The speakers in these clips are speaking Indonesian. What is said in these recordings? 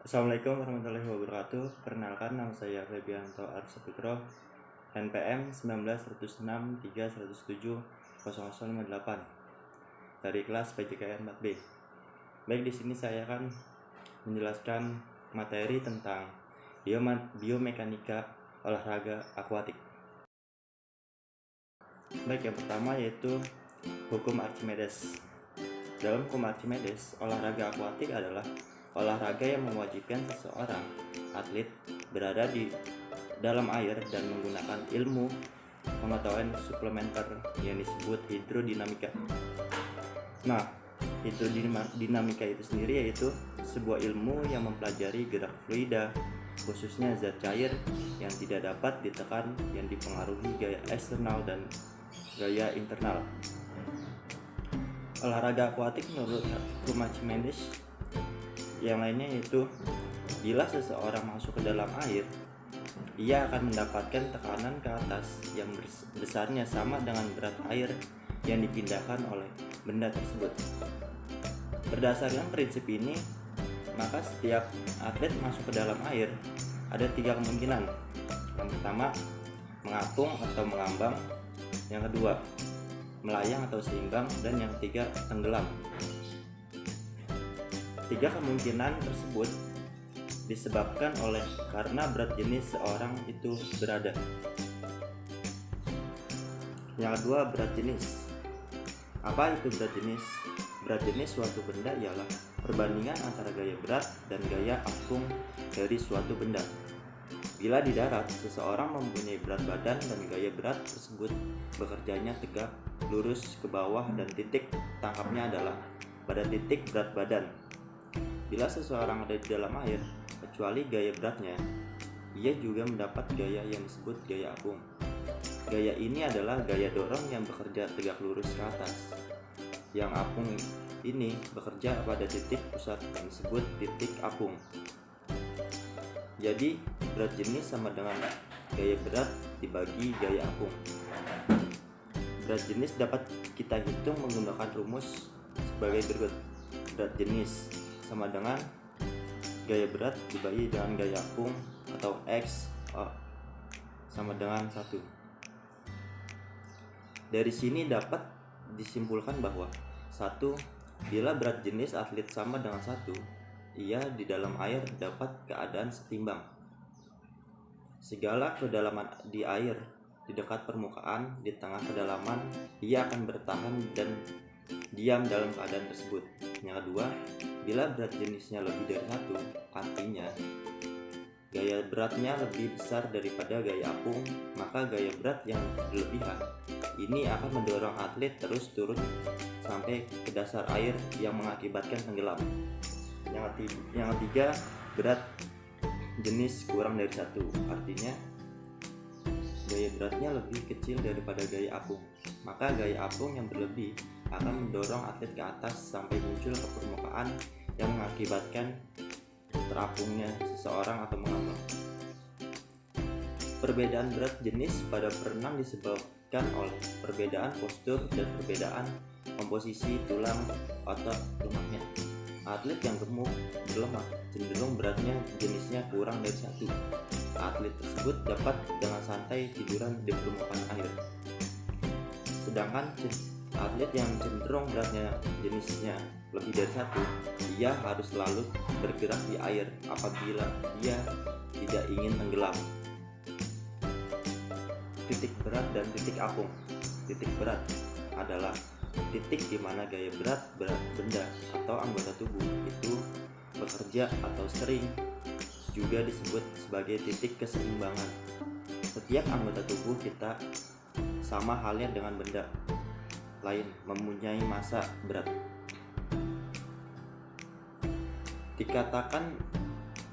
Assalamualaikum warahmatullahi wabarakatuh. Perkenalkan, nama saya Febianto Arsaputro, NPM 191063170058 dari kelas PJKN 4B. Baik, di sini saya akan menjelaskan materi tentang biomekanika olahraga akuatik. Baik, yang pertama yaitu hukum Archimedes. Dalam hukum Archimedes, olahraga akuatik adalah olahraga yang mewajibkan seseorang atlet berada di dalam air dan menggunakan ilmu pengetahuan suplementer yang disebut hidrodinamika. Nah, hidrodinamika itu sendiri yaitu sebuah ilmu yang mempelajari gerak fluida, khususnya zat cair yang tidak dapat ditekan, yang dipengaruhi gaya eksternal dan gaya internal. Olahraga akuatik menurut hukum Archimedes yang lainnya yaitu bila seseorang masuk ke dalam air, ia akan mendapatkan tekanan ke atas yang besarnya sama dengan berat air yang dipindahkan oleh benda tersebut. Berdasarkan prinsip ini, maka setiap atlet masuk ke dalam air ada 3 kemungkinan. Yang pertama, mengapung atau mengambang. Yang kedua, melayang atau seimbang. Dan yang ketiga, tenggelam. 3 kemungkinan tersebut disebabkan oleh karena berat jenis seorang itu berada. Yang kedua, berat jenis. Apa itu berat jenis? Berat jenis suatu benda ialah perbandingan antara gaya berat dan gaya apung dari suatu benda. Bila di darat, seseorang mempunyai berat badan dan gaya berat tersebut bekerjanya tegak, lurus ke bawah dan titik tangkapnya adalah pada titik berat badan. Bila seseorang ada di dalam air, kecuali gaya beratnya, ia juga mendapat gaya yang disebut gaya apung. Gaya ini adalah gaya dorong yang bekerja tegak lurus ke atas. Yang apung ini bekerja pada titik pusat yang disebut titik apung. Jadi, berat jenis sama dengan gaya berat dibagi gaya apung. Berat jenis dapat kita hitung menggunakan rumus sebagai berikut. Berat jenis sama dengan gaya berat dibagi dengan gaya apung atau X sama dengan 1. Dari sini dapat disimpulkan bahwa 1. Bila berat jenis atlet sama dengan 1, ia di dalam air dapat keadaan setimbang. Segala kedalaman di air di dekat permukaan di tengah kedalaman, ia akan bertahan dan diam dalam keadaan tersebut. Yang kedua, bila berat jenisnya lebih dari 1, artinya gaya beratnya lebih besar daripada gaya apung, maka gaya berat yang berlebihan ini akan mendorong atlet terus turun sampai ke dasar air yang mengakibatkan tenggelam. Yang ketiga, berat jenis kurang dari 1, artinya gaya beratnya lebih kecil daripada gaya apung, maka gaya apung yang berlebih akan mendorong atlet ke atas sampai muncul ke permukaan yang mengakibatkan terapungnya seseorang atau mengambang. Perbedaan berat jenis pada perenang disebabkan oleh perbedaan postur dan perbedaan komposisi tulang otot lemaknya. Atlet yang gemuk berlemak cenderung beratnya jenisnya kurang dari 1. Atlet tersebut dapat dengan santai tiduran di permukaan air. Sedangkan atlet yang cenderung beratnya jenisnya lebih dari 1, ia harus selalu bergerak di air apabila dia tidak ingin tenggelam. Titik berat dan titik apung. Titik berat adalah titik di mana gaya berat benda atau anggota tubuh itu bekerja atau sering juga disebut sebagai titik keseimbangan. Setiap anggota tubuh kita sama halnya dengan benda lain mempunyai massa berat. Dikatakan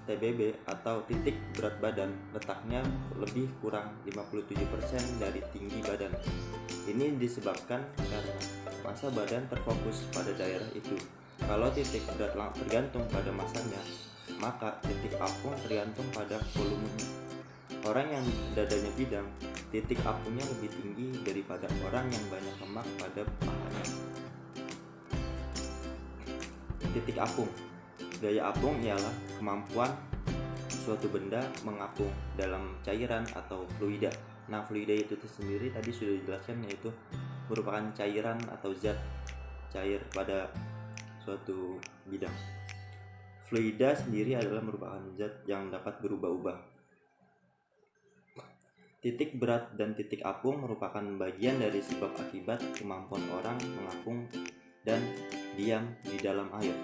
TBB atau titik berat badan letaknya lebih kurang 57% dari tinggi badan. Ini disebabkan karena massa badan terfokus pada daerah itu. Kalau titik berat tergantung pada massanya, maka titik apung tergantung pada volumenya. Orang yang dadanya bidang, titik apungnya lebih tinggi daripada orang yang banyak lemak pada pahanya. Titik apung. Gaya apung ialah kemampuan suatu benda mengapung dalam cairan atau fluida. Nah, fluida itu sendiri tadi sudah dijelaskan, yaitu merupakan cairan atau zat cair pada suatu bidang. Fluida sendiri adalah merupakan zat yang dapat berubah-ubah. Titik berat dan titik apung merupakan bagian dari sebab akibat kemampuan orang mengapung dan diam di dalam air.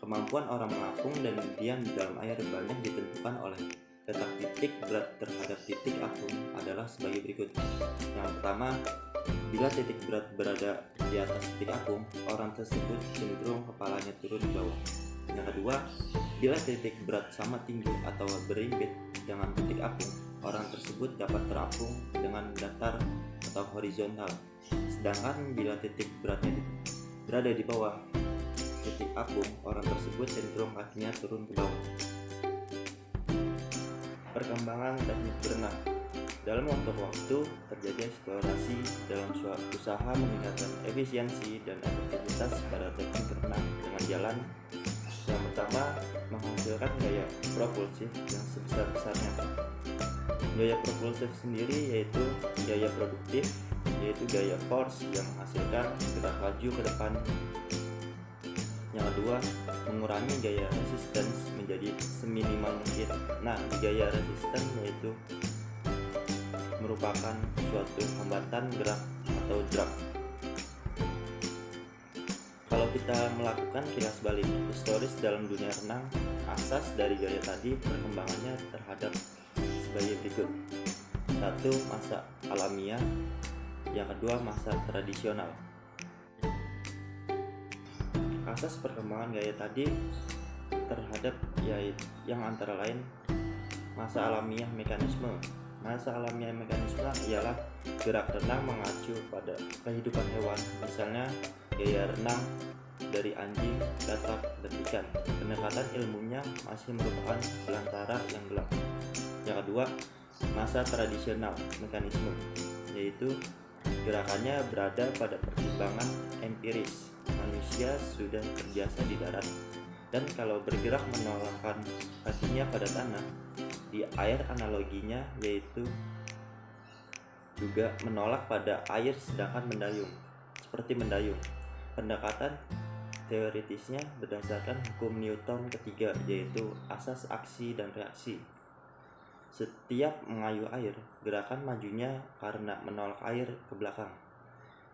Kemampuan orang mengapung dan diam di dalam air banyak ditentukan oleh letak titik berat terhadap titik apung adalah sebagai berikut. Yang pertama, bila titik berat berada di atas titik apung, orang tersebut cenderung kepalanya turun ke bawah. Yang kedua, bila titik berat sama tinggi atau berimbit dengan titik apung, orang tersebut dapat terapung dengan datar atau horizontal. Sedangkan bila titik beratnya berada di bawah titik apung, orang tersebut cenderung kakinya turun ke bawah. Perkembangan teknik berenang. Dalam waktu terjadi eksplorasi dalam suatu usaha meningkatkan efisiensi dan efektivitas pada teknik berenang dengan jalan. Yang pertama, menghasilkan gaya propulsif yang sebesar-besarnya. Gaya propulsif sendiri yaitu gaya produktif, yaitu gaya force yang menghasilkan gerak laju ke depan. Yang kedua, mengurangi gaya resistance menjadi seminimal mungkin. Nah, gaya resistance yaitu merupakan suatu hambatan gerak atau drag. Kalau kita melakukan kilas balik historis dalam dunia renang, asas dari gaya tadi perkembangannya terhadap sebagai berikut. 1. Masa alamiah. Yang kedua, masa tradisional. Asas perkembangan gaya tadi terhadap yang antara lain masa alamiah mekanisme. Masa alamiah mekanisme ialah gerak renang mengacu pada kehidupan hewan, misalnya gaya renang dari anjing, katak, dan ikan. Pendekatan ilmunya masih merupakan belantara yang gelap. Yang kedua, masa tradisional mekanisme, yaitu gerakannya berada pada pertimbangan empiris. Manusia sudah terbiasa di darat, dan kalau bergerak menolakkan kakinya pada tanah, di air analoginya yaitu juga menolak pada air sedangkan mendayung, seperti mendayung. Pendekatan teoritisnya berdasarkan hukum Newton ketiga, yaitu asas aksi dan reaksi. Setiap mengayuh air, gerakan majunya karena menolak air ke belakang.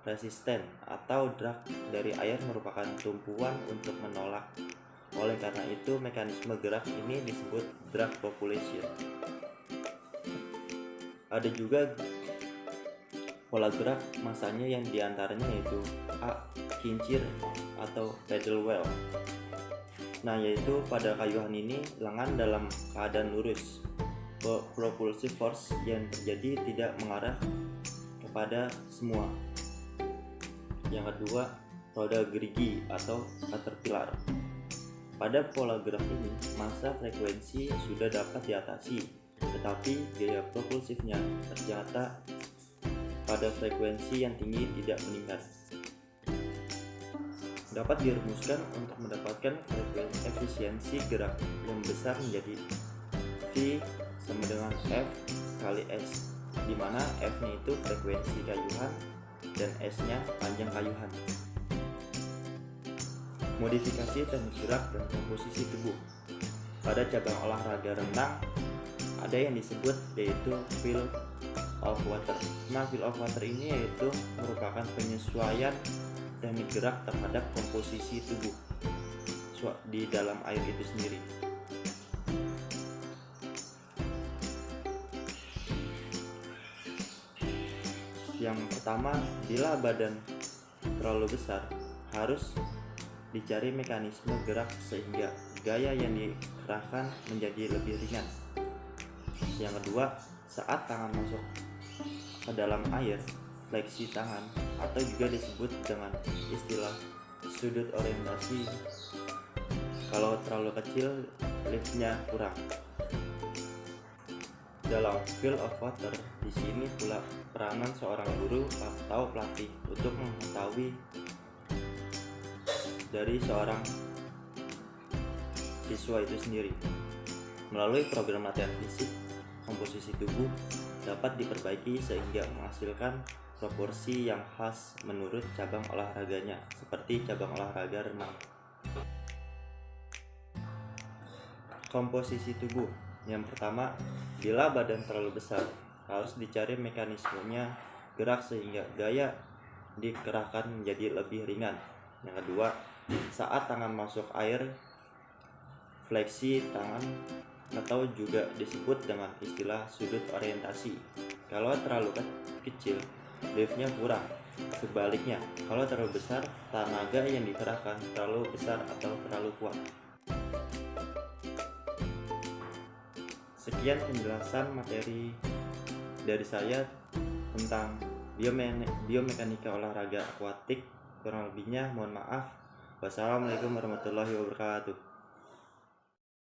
Resisten atau drag dari air merupakan tumpuan untuk menolak. Oleh karena itu, mekanisme gerak ini disebut drag population. Ada juga pola gerak masanya yang diantaranya yaitu A. Kincir atau paddle wheel. Nah, yaitu pada kayuhan ini lengan dalam keadaan lurus. Propulsive force yang terjadi tidak mengarah kepada semua. Yang kedua, roda gerigi atau caterpillar. Pada pola gerak ini, masa frekuensi sudah dapat diatasi, tetapi gaya propulsifnya ternyata pada frekuensi yang tinggi tidak meningkat. Dapat dirumuskan untuk mendapatkan frekuensi efisiensi gerak yang besar menjadi V sama dengan F kali S, di mana F-nya itu frekuensi kayuhan dan S-nya panjang kayuhan. Modifikasi teknik gerak dan komposisi tubuh. Pada cabang olahraga renang ada yang disebut yaitu field of water. Nah, field of water ini yaitu merupakan penyesuaian teknik gerak terhadap komposisi tubuh di dalam air itu sendiri. Yang pertama, bila badan terlalu besar, harus dicari mekanisme gerak sehingga gaya yang dikerahkan menjadi lebih ringan. Yang kedua, saat tangan masuk ke dalam air, fleksi tangan atau juga disebut dengan istilah sudut orientasi. Kalau terlalu kecil, liftnya kurang. Dalam field of water, di sini pula peranan seorang guru atau pelatih untuk mengetahui dari seorang siswa itu sendiri. Melalui program latihan fisik, komposisi tubuh dapat diperbaiki sehingga menghasilkan proporsi yang khas menurut cabang olahraganya, seperti cabang olahraga renang. Komposisi tubuh. Yang pertama, bila badan terlalu besar, harus dicari mekanismenya gerak sehingga gaya dikerahkan menjadi lebih ringan. Yang kedua, saat tangan masuk air, fleksi tangan atau juga disebut dengan istilah sudut orientasi. Kalau terlalu kecil, liftnya kurang. Sebaliknya, kalau terlalu besar, tenaga yang dikerahkan terlalu besar atau terlalu kuat. Sekian penjelasan materi dari saya tentang biomekanika olahraga akuatik. Kurang lebihnya mohon maaf. Wassalamualaikum warahmatullahi wabarakatuh.